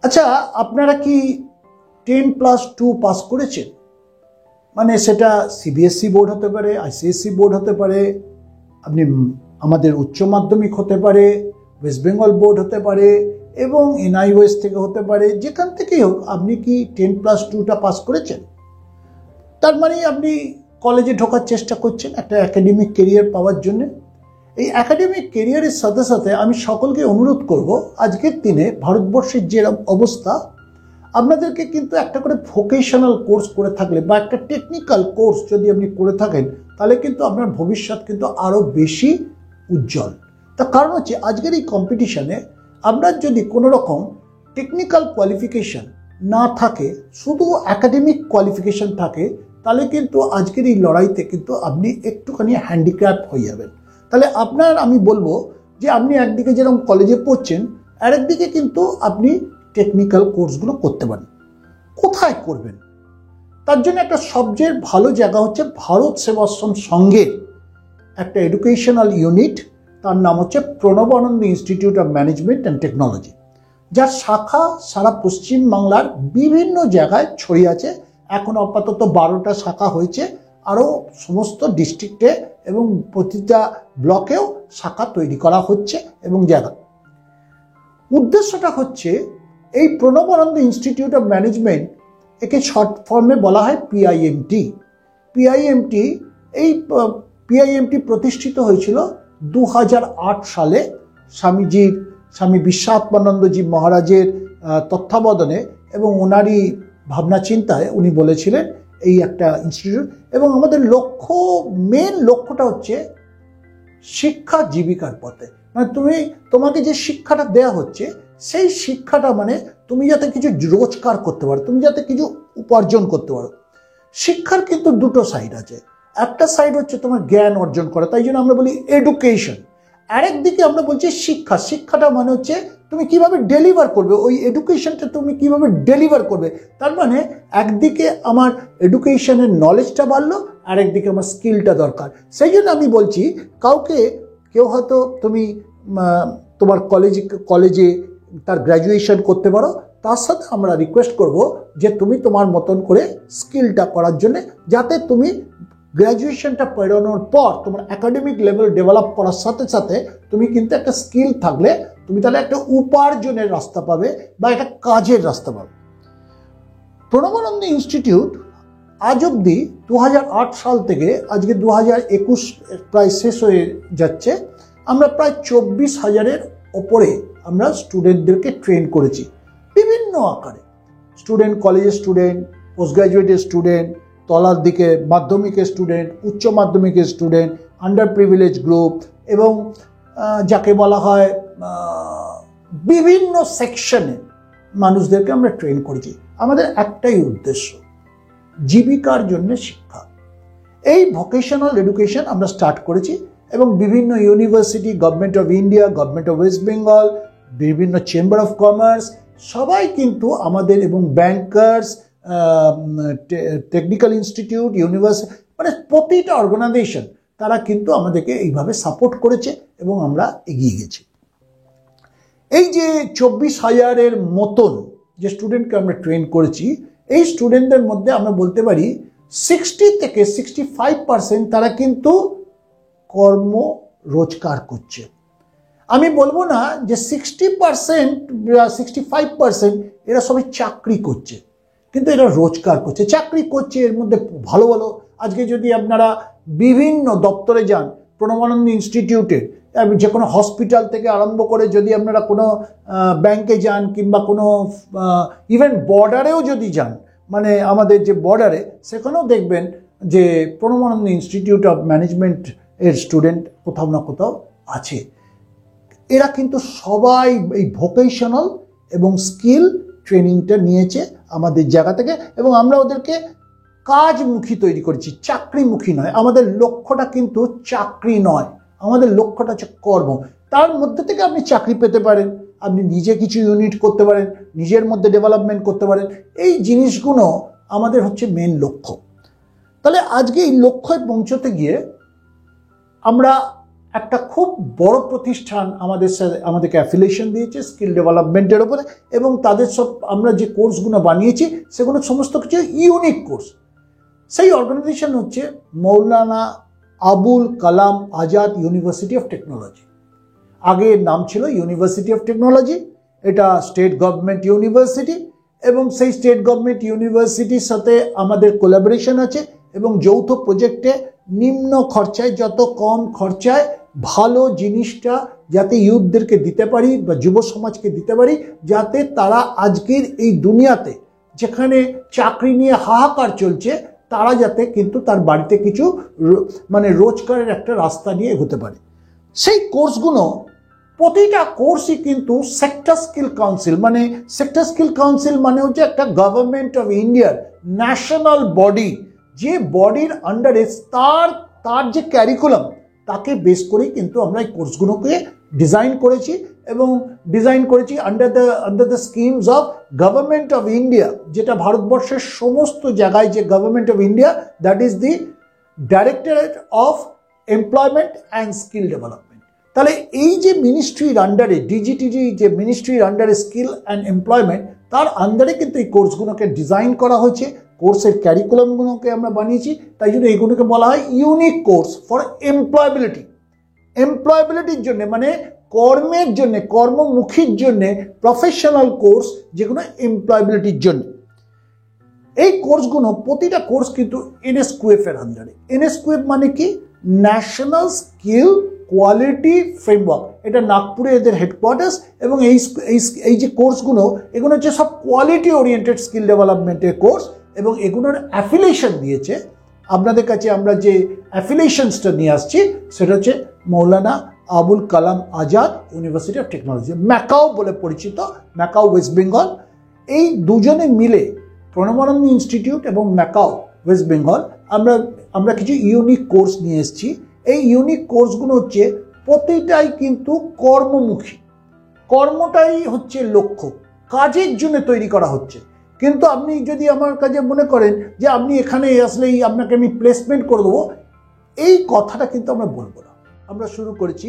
আচ্ছা, আপনারা কি 10+2 পাস করেছেন? মানে সেটা সিবিএসসি বোর্ড হতে পারে, আইসিএসসি বোর্ড হতে পারে, আপনি আমাদের উচ্চ মাধ্যমিক হতে পারে, ওয়েস্ট বেঙ্গল বোর্ড হতে পারে, এবং এনআইওএস থেকে হতে পারে, যেখান থেকেই হোক, আপনি কি 10+2টা পাস করেছেন? তার মানে আপনি কলেজে ঢোকার চেষ্টা করছেন একটা একাডেমিক কেরিয়ার পাওয়ার জন্য। এই একাডেমিক কেরিয়ারের সাথে সাথে আমি সকলকে অনুরোধ করব, আজকের দিনে ভারতবর্ষের যে অবস্থা, আপনাদেরকে কিন্তু একটা করে ভোকেশনাল কোর্স করে থাকলে বা একটা টেকনিক্যাল কোর্স যদি আপনি করে থাকেন, তাহলে কিন্তু আপনার ভবিষ্যৎ কিন্তু আরও বেশি উজ্জ্বল। তার কারণ হচ্ছে আজকের এই কম্পিটিশনে আপনার যদি কোনো রকম টেকনিক্যাল কোয়ালিফিকেশন না থাকে, শুধু একাডেমিক কোয়ালিফিকেশন থাকে, তাহলে কিন্তু আজকের এই লড়াইতে কিন্তু আপনি একটুখানি হ্যান্ডিক্যাপ হয়ে যাবেন। তাহলে আমি বলবো যে আপনি একদিকে যেরকম কলেজে পড়ছেন, আরেকদিকে কিন্তু আপনি টেকনিক্যাল কোর্সগুলো করতে পারেন। কোথায় করবেন? তার জন্য একটা সবচেয়ে ভালো জায়গা হচ্ছে ভারত সেবাশ্রম সংঘের একটা এডুকেশনাল ইউনিট, তার নাম হচ্ছে Pranabananda institute of management and technology, যার শাখা সারা পশ্চিম বাংলার বিভিন্ন জায়গায় ছড়িয়ে আছে। এখন আপাতত 12টা শাখা হয়েছে, আরও সমস্ত ডিস্ট্রিক্টে এবং প্রতিটা ব্লকেও শাখা তৈরি করা হচ্ছে এবং জায়গা। উদ্দেশ্যটা হচ্ছে এই প্রণবানন্দ ইনস্টিটিউট অফ ম্যানেজমেন্ট, একে শর্ট ফর্মে বলা হয় পিআইএমটি। পিআইএমটি প্রতিষ্ঠিত হয়েছিল 2008 সালে স্বামী বিশ্বাত্মানন্দজি মহারাজের তত্ত্বাবধানে, এবং ওনারই ভাবনা চিন্তায় উনি বলেছিলেন এই একটা ইনস্টিটিউট। এবং আমাদের মেন লক্ষ্যটা হচ্ছে শিক্ষা জীবিকার পথে। মানে তোমাকে যে শিক্ষাটা দেয়া হচ্ছে, সেই শিক্ষাটা মানে তুমি যাতে কিছু রোজগার করতে পারো, তুমি যাতে কিছু উপার্জন করতে পারো। শিক্ষার কিন্তু দুটো সাইড আছে। একটা সাইড হচ্ছে তোমার জ্ঞান অর্জন করা, তাই জন্য আমরা বলি এডুকেশন। আরেকদিকে আমরা বলছি শিক্ষাটা মানে হচ্ছে তুমি কিভাবে ডেলিভার করবে, ওই এডুকেশনটা তুমি কিভাবে ডেলিভার করবে। তার মানে একদিকে আমার এডুকেশনের নলেজটা বাড়লো, আরেকদিকে আমার স্কিলটা দরকার। সেই জন্য আমি বলছি কেউ হয়তো তুমি তোমার কলেজে তার গ্র্যাজুয়েশন করতে পারো, তার সাথে আমরা রিকোয়েস্ট করব যে তুমি তোমার মতন করে স্কিলটা করার জন্য, যাতে তুমি গ্র্যাজুয়েশনটা পেরোনোর পর তোমার একাডেমিক লেভেল ডেভেলপ করার সাথে সাথে তুমি কিন্তু একটা স্কিল থাকলে তুমি তাহলে একটা উপার্জনের রাস্তা পাবে বা একটা কাজের রাস্তা পাবে। প্রণবানন্দ ইনস্টিটিউট আজ অবধি 2008 সাল থেকে আজকে 2021 প্রায় শেষ হয়ে যাচ্ছে, আমরা প্রায় 24,000-এর ওপরে আমরা স্টুডেন্টদেরকে ট্রেন করেছি বিভিন্ন আকারে। কলেজের স্টুডেন্ট, পোস্ট গ্র্যাজুয়েটের স্টুডেন্ট, তলার দিকে মাধ্যমিকের স্টুডেন্ট, উচ্চ মাধ্যমিকের স্টুডেন্ট, আন্ডার প্রিভিলেজ গ্রুপ, এবং যাকে বলা হয় বিভিন্ন সেকশনে মানুষদেরকে আমরা ট্রেন করেছি। আমাদের একটাই উদ্দেশ্য, জীবিকার জন্য শিক্ষা। এই ভোকেশনাল এডুকেশন আমরা স্টার্ট করেছি, এবং বিভিন্ন university, government of India, government of West Bengal, বিভিন্ন চেম্বার অফ কমার্স, সবাই কিন্তু আমাদের, এবং ব্যাংকার্স, টেকনিক্যাল ইনস্টিটিউট, ইউনিভার্সিটি, মানে প্রতিটা অর্গানাইজেশন তারা কিন্তু আমাদেরকে এইভাবে সাপোর্ট করেছে এবং আমরা এগিয়ে গেছি। এই যে 24,000-এর মতন যে স্টুডেন্টকে আমরা ট্রেন করেছি, এই স্টুডেন্টদের মধ্যে আমরা বলতে পারি 60 থেকে 65% তারা কিন্তু কর্ম রোজগার করছে। আমি বলবো না যে 60% 65% এরা সবাই চাকরি করছে, কিন্তু এরা রোজগার করছে, চাকরি করছে। এর মধ্যে ভালো ভালো, আজকে যদি আপনারা বিভিন্ন দপ্তরে যান, প্রণবানন্দ ইনস্টিটিউটের যে কোনো হসপিটাল থেকে আরম্ভ করে যদি আপনারা কোনো ব্যাংকে যান, কিংবা কোনো ইভেন বর্ডারেও যদি যান, মানে আমাদের যে বর্ডারে, সেখানেও দেখবেন যে প্রণবানন্দ ইনস্টিটিউট অফ ম্যানেজমেন্ট এর স্টুডেন্ট কোথাও না কোথাও আছে। এরা কিন্তু সবাই এই ভোকেশনাল এবং স্কিল ট্রেনিংটা নিয়েছে আমাদের জায়গা থেকে, এবং আমরা ওদেরকে কাজমুখী তৈরি করেছি, চাকরিমুখী নয়। আমাদের লক্ষ্যটা কিন্তু চাকরি নয়, আমাদের লক্ষ্যটা হচ্ছে কর্ম। তার মধ্যে থেকে আপনি চাকরি পেতে পারেন, আপনি নিজে কিছু ইউনিট করতে পারেন, নিজের মধ্যে ডেভেলপমেন্ট করতে পারেন। এই জিনিসগুলো আমাদের হচ্ছে মেন লক্ষ্য। তাহলে আজকে এই লক্ষ্যে পৌঁছতে গিয়ে আমরা একটা খুব বড় প্রতিষ্ঠান আমাদেরকে অ্যাফিলিয়েশন দিয়েছে স্কিল ডেভেলপমেন্টের উপরে, এবং তাদের সব আমরা যে কোর্সগুলো বানিয়েছি সেগুলো সমস্ত কিছু ইউনিক কোর্স। সেই অর্গানাইজেশন হচ্ছে Maulana Abul Kalam Azad university of technology. আগে এর নাম ছিল ইউনিভার্সিটি অফ টেকনোলজি। এটা স্টেট গভর্নমেন্ট ইউনিভার্সিটি, এবং সেই স্টেট গভর্নমেন্ট ইউনিভার্সিটির সাথে আমাদের কোলাবোরেশন আছে, এবং যৌথ প্রজেক্টে নিম্ন খরচায়, যত কম খরচায় ভালো জিনিসটা যাতে ইউথদেরকে দিতে পারি বা যুব সমাজকে দিতে পারি, যাতে তারা আজকের এই দুনিয়াতে যেখানে চাকরি নিয়ে হাহাকার চলছে, তারা যাতে কিন্তু তার বাড়িতে কিছু রোজগারের একটা রাস্তা নিয়ে এগোতে পারে। সেই কোর্সগুলো প্রতিটা কোর্সই কিন্তু sector skill council, sector skill council মানে হচ্ছে একটা গভর্নমেন্ট অফ ইন্ডিয়ার ন্যাশনাল বডি, যে বডির আন্ডারে তার যে ক্যারিকুলাম তাকে বেস করেই কিন্তু আমরা এই কোর্সগুলোকে ডিজাইন করেছি, এবং ডিজাইন করেছি under the schemes of government of India, যেটা ভারতবর্ষের সমস্ত জায়গায় যে government of India, that is the directorate of employment and skill development. তাহলে এই যে মিনিস্ট্রির আন্ডারে, ডিজিটিজি যে মিনিস্ট্রির আন্ডারে স্কিল অ্যান্ড এমপ্লয়মেন্ট, তার আন্ডারে কিন্তু এই কোর্সগুলোকে ডিজাইন করা হয়েছে, কোর্সের ক্যারিকুলামগুলোকে আমরা বানিয়েছি। তাই জন্য এইগুলোকে বলা হয় ইউনিক কোর্স ফর এমপ্লয়াবিলিটি। এমপ্লয়াবিলিটির জন্য কর্মের জন্য, কর্মমুখীর জন্য প্রফেশনাল কোর্স, যেগুলো এমপ্লয়াবিলিটির জন্য। এই কোর্সগুলো প্রতিটা কোর্স কিন্তু এনএসকিউএফ এর আন্ডারে। এনএসকিউএফ মানে কি? National skill quality framework. এটা নাগপুরে এদের হেডকোয়ার্টার্স, এবং এই যে কোর্সগুলো, এগুলো হচ্ছে সব কোয়ালিটি ওরিয়েন্টেড স্কিল ডেভেলপমেন্টের কোর্স, এবং এগুলোর অ্যাফিলিয়েশন দিয়েছে আপনাদের কাছে। আমরা যে অ্যাফিলিয়েশনসটা নিয়ে আসছি সেটা হচ্ছে Maulana Abul Kalam Azad university of technology, MAKAUT বলে পরিচিত, ম্যাকাও ওয়েস্ট বেঙ্গল। এই দুজনে মিলে, প্রণবানন্দ ইনস্টিটিউট এবং ম্যাকাও ওয়েস্ট বেঙ্গল, আমরা কিছু ইউনিক কোর্স নিয়ে এসেছি। এই ইউনিক কোর্সগুলো হচ্ছে প্রতিটাই কিন্তু কর্মমুখী, কর্মটাই হচ্ছে লক্ষ্য, কাজের জন্য তৈরি করা হচ্ছে। কিন্তু আপনি যদি আমার কাছে মনে করেন যে আপনি এখানে আসলেই আপনাকে আমি প্লেসমেন্ট করে দেবো, এই কথাটা কিন্তু আমরা বলবো না। আমরা শুরু করেছি,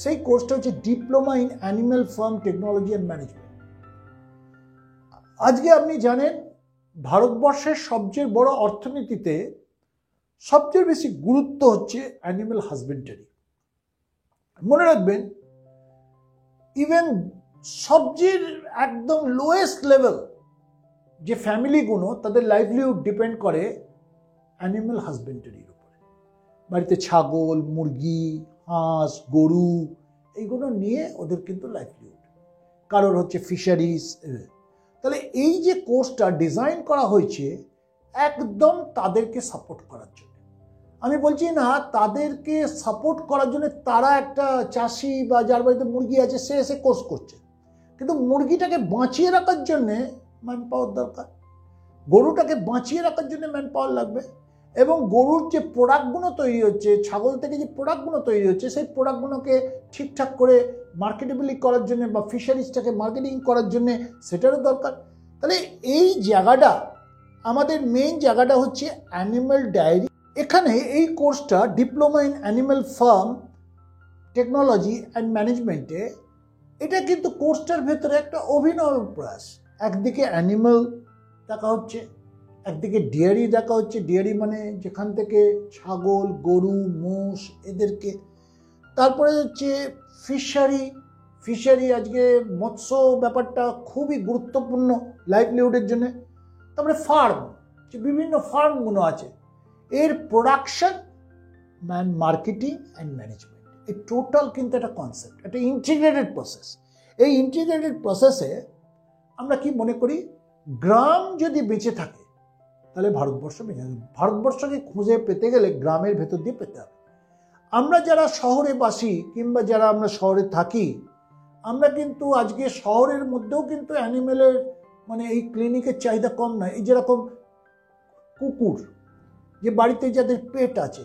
সেই কোর্সটা হচ্ছে diploma in animal farm technology and management. আজকে আপনি জানেন ভারতবর্ষের সবচেয়ে বড় অর্থনীতিতে সবচেয়ে বেশি গুরুত্ব হচ্ছে অ্যানিম্যাল হাজবেন্ডারি। মনে রাখবেন, ইভেন সবচেয়ে একদম লোয়েস্ট লেভেল যে ফ্যামিলিগুলো, তাদের লাইভলিহুড ডিপেন্ড করে অ্যানিম্যাল হাজবেন্ডারির উপরে। বাড়িতে ছাগল, মুরগি, হাঁস, গরু, এইগুলো নিয়ে ওদের কিন্তু লাইভলিহুড। কারোর হচ্ছে ফিশারিজ। তাহলে এই যে কোর্সটা ডিজাইন করা হয়েছে একদম তাদেরকে সাপোর্ট করার জন্য। আমি বলছি না তাদেরকে সাপোর্ট করার জন্য তারা একটা চাষি বা যার বাড়িতে মুরগি আছে সে এসে কোর্স করছে, কিন্তু মুরগিটাকে বাঁচিয়ে রাখার জন্যে ম্যান পাওয়ার দরকার, গরুটাকে বাঁচিয়ে রাখার জন্য ম্যান পাওয়ার লাগবে, এবং গরুর যে প্রোডাক্টগুলো তৈরি হচ্ছে, ছাগল থেকে যে প্রোডাক্টগুলো তৈরি হচ্ছে, সেই প্রোডাক্টগুলোকে ঠিকঠাক করে মার্কেটেবলি করার জন্য বা ফিশারিজটাকে মার্কেটিং করার জন্য সেটারও দরকার। তাহলে এই জায়গাটা, আমাদের মেইন জায়গাটা হচ্ছে অ্যানিম্যাল ডায়েরি। এখানে এই কোর্সটা diploma in animal farm technology and ম্যানেজমেন্টে, এটা কিন্তু কোর্সটার ভেতরে একটা অভিনব প্রয়াস। একদিকে অ্যানিম্যাল দেখা হচ্ছে, একদিকে ডেয়ারি দেখা হচ্ছে। ডেয়ারি মানে যেখান থেকে ছাগল, গরু, মোষ এদেরকে। তারপরে হচ্ছে ফিশারি, আজকে মৎস্য ব্যাপারটা খুবই গুরুত্বপূর্ণ লাইভলিহুডের জন্য। তারপরে ফার্ম, যে বিভিন্ন ফার্মগুলো আছে, এর প্রোডাকশন, মার্কেটিং অ্যান্ড ম্যানেজমেন্ট, এই টোটাল কিন্তু একটা কনসেপ্ট, একটা ইন্টিগ্রেটেড প্রসেস। এই ইন্টিগ্রেটেড প্রসেসে আমরা কি মনে করি, গ্রাম যদি বেঁচে থাকে তাহলে ভারতবর্ষ বেঁচে থাকবে। ভারতবর্ষকে খুঁজে পেতে গেলে গ্রামের ভেতর দিয়ে পেতে হবে। আমরা যারা শহরে বাসি কিংবা যারা আমরা শহরে থাকি, আমরা কিন্তু আজকে শহরের মধ্যেও কিন্তু অ্যানিমেলের এই ক্লিনিকের চাহিদা কম নয়। এই যেরকম কুকুর, যে বাড়িতে যাদের পেট আছে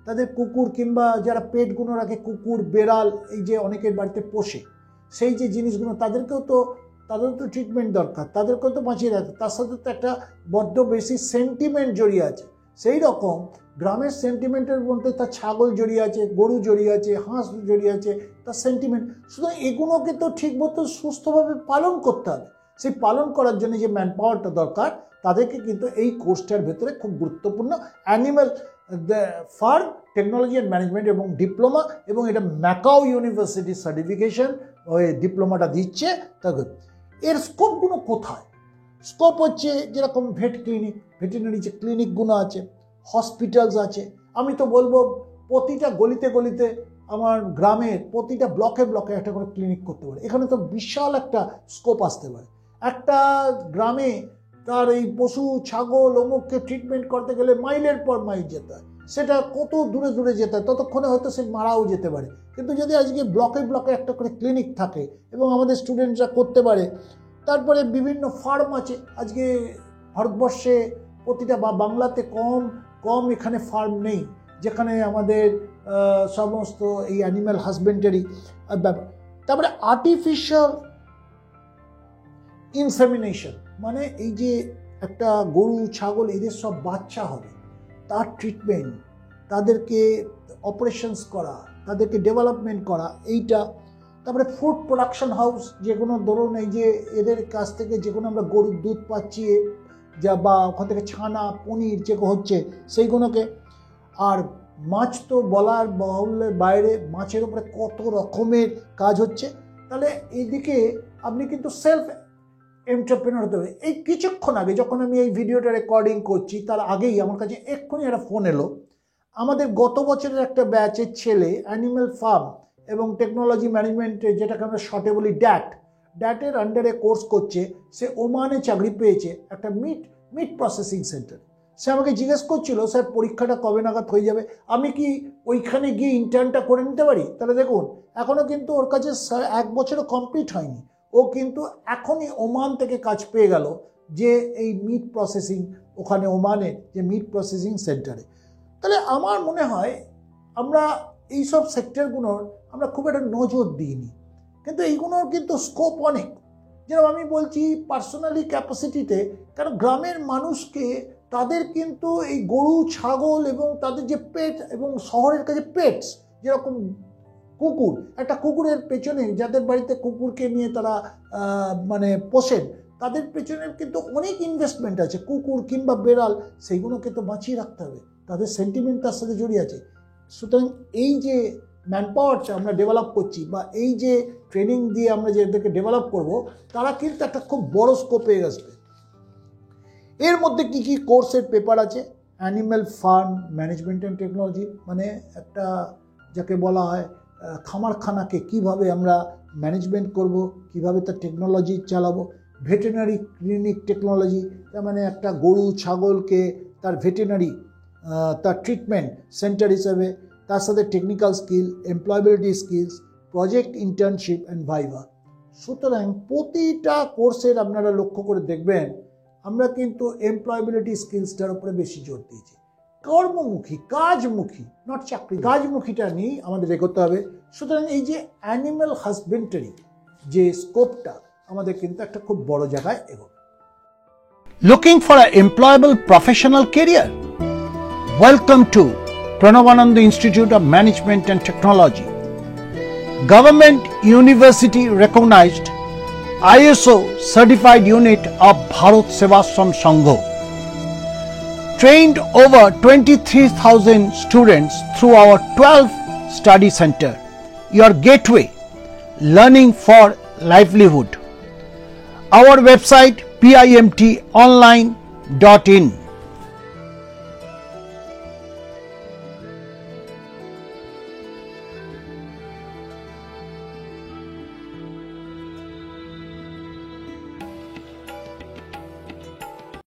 তাদের কুকুর, কিংবা যারা পেটগুলো রাখে কুকুর, বেড়াল, এই যে অনেকের বাড়িতে পোষে, সেই যে জিনিসগুলো তাদেরকেও তো ট্রিটমেন্ট দরকার, তাদেরকেও তো বাঁচিয়ে রাখে। তার সাথে তো একটা বড্ড বেশি সেন্টিমেন্ট জড়িয়ে আছে। সেই রকম গ্রামের সেন্টিমেন্টের মধ্যে তার ছাগল জড়িয়ে আছে, গরু জড়িয়ে আছে, হাঁস জড়িয়ে আছে, তার সেন্টিমেন্ট। সুতরাং এগুলোকে তো ঠিক মতো সুস্থভাবে পালন করতে হবে। সেই পালন করার জন্য যে ম্যান পাওয়ারটা দরকার, তাদেরকে কিন্তু এই কোর্সটার ভেতরে খুব গুরুত্বপূর্ণ animal farm technology and management এবং ডিপ্লোমা, এবং এটা ম্যাকাও ইউনিভার্সিটি সার্টিফিকেশন ওই ডিপ্লোমাটা দিচ্ছে। তবে এর স্কোপগুলো কোথায়? স্কোপ হচ্ছে যেরকম ভেট ক্লিনিক, ভেটেরিনারি যে ক্লিনিকগুলো আছে, হসপিটালস আছে। আমি তো বলবো প্রতিটা গলিতে গলিতে আমার গ্রামের প্রতিটা ব্লকে ব্লকে একটা করে ক্লিনিক করতে পারে। এখানে তো বিশাল একটা স্কোপ আসতে পারে। একটা গ্রামে তার এই পশু ছাগল অমুককে ট্রিটমেন্ট করতে গেলে মাইলের পর মাইল যেতে হয়, সেটা কত দূরে দূরে যেতে হয়, ততক্ষণে হয়তো সে মারাও যেতে পারে। কিন্তু যদি আজকে ব্লকে ব্লকে একটা করে ক্লিনিক থাকে এবং আমাদের স্টুডেন্টরা করতে পারে, তারপরে বিভিন্ন ফার্ম আছে। আজকে ভারতবর্ষে প্রতিটা বা বাংলাতে কম এখানে ফার্ম নেই যেখানে আমাদের সমস্ত এই অ্যানিম্যাল হাজবেন্ডারি ব্যাপার। তারপরে আর্টিফিশিয়াল ইনসেমিনেশন, মানে এই যে একটা গরু ছাগল এদের সব বাচ্চা হবে, তার ট্রিটমেন্ট, তাদেরকে অপারেশনস করা, তাদেরকে ডেভেলপমেন্ট করা, এইটা। তারপরে ফুড প্রোডাকশন হাউস, যেগুলো ধরুন এই যে এদের কাছ থেকে যেগুলো আমরা গরুর দুধ পাচ্ছি যা বা ওখান থেকে ছানা পনির যেগুলো হচ্ছে সেইগুলোকে। আর মাছ তো বলার বাহুল্যের বাইরে, মাছের উপরে কত রকমের কাজ হচ্ছে। তাহলে এইদিকে আপনি কিন্তু সেলফ এন্টারপ্রেনার হতে হবে। এই কিছুক্ষণ আগে যখন আমি এই ভিডিওটা রেকর্ডিং করছি, তার আগেই আমার কাছে এক্ষুনি একটা ফোন এলো। আমাদের গত বছরের একটা ব্যাচের ছেলে অ্যানিম্যাল ফার্ম এবং টেকনোলজি ম্যানেজমেন্টে, যেটাকে আমরা শর্টে বলি ড্যাটের আন্ডারে কোর্স করছে। সে ওমানে চাকরি পেয়েছে একটা মিট প্রসেসিং সেন্টার। সে আমাকে জিজ্ঞেস করছিল, স্যার পরীক্ষাটা কবে নাগাদ হয়ে যাবে, আমি কি ওইখানে গিয়ে ইন্টার্নটা করে নিতে পারি? তাহলে দেখুন, এখনও কিন্তু ওর কাছে 1 বছরও কমপ্লিট হয়নি, ও কিন্তু এখনই ওমান থেকে কাজ পেয়ে গেল, যে এই মিট প্রসেসিং ওখানে ওমানের যে মিট প্রসেসিং সেন্টারে। তাহলে আমার মনে হয় আমরা এইসব সেক্টরগুলোর আমরা খুব একটা নজর দিইনি, কিন্তু এইগুলোর কিন্তু স্কোপ অনেক। যেরকম আমি বলছি পার্সোনালি ক্যাপাসিটিতে, কারণ গ্রামের মানুষকে তাদের কিন্তু এই গরু ছাগল এবং তাদের যে পেট, এবং শহরের কাছে পেটস যেরকম কুকুর, একটা কুকুরের পেছনে, যাদের বাড়িতে কুকুরকে নিয়ে তারা মানে পোষেন, তাদের পেছনে কিন্তু অনেক ইনভেস্টমেন্ট আছে। কুকুর কিংবা বেড়াল, সেইগুলোকে তো বাঁচিয়ে রাখতে হবে, তাদের সেন্টিমেন্ট তার সাথে জড়িয়ে আছে। সুতরাং এই যে ম্যান পাওয়ারটা আমরা ডেভেলপ করছি, বা এই যে ট্রেনিং দিয়ে আমরা যে এদেরকে ডেভেলপ করব, তারা কিন্তু একটা খুব বড় স্কোপে আসবে। এর মধ্যে কি কি কোর্সের পেপার আছে? Animal farm management and technology, মানে একটা যাকে বলা হয় খামারখানাকে কিভাবে আমরা ম্যানেজমেন্ট করব, কিভাবে তার টেকনোলজি চালাবো। ভেটেরিনারি ক্লিনিক টেকনোলজি, তার মানে একটা গরু ছাগলকে তার ভেটেরিনারি তার ট্রিটমেন্ট সেন্টার হিসেবে, তার সাথে technical skill, employability skills, project internship and viva. সুতরাং প্রতিটা কোর্সের আপনারা লক্ষ্য করে দেখবেন আমরা কিন্তু এমপ্লয়েবিলিটি স্কিলসটার উপরে বেশি জোর দিয়েছি। কর্মমুখী, কাজমুখী, নট চাকরি, কাজমুখীটা নিয়েই আমাদের এগোতে হবে। সুতরাং এই যে অ্যানিম্যাল হাজবেন্ডারি যে স্কোপটা, আমাদের কিন্তু একটা খুব বড় জায়গায় এগোবে। Looking for an employable professional career? Welcome to Pranavananda Institute of Management and Technology, Government University recognized ISO certified unit of Bharat Sevashram Sangha. Trained over 23,000 students through our 12 study center, your gateway, learning for livelihood. Our website PIMTonline.in.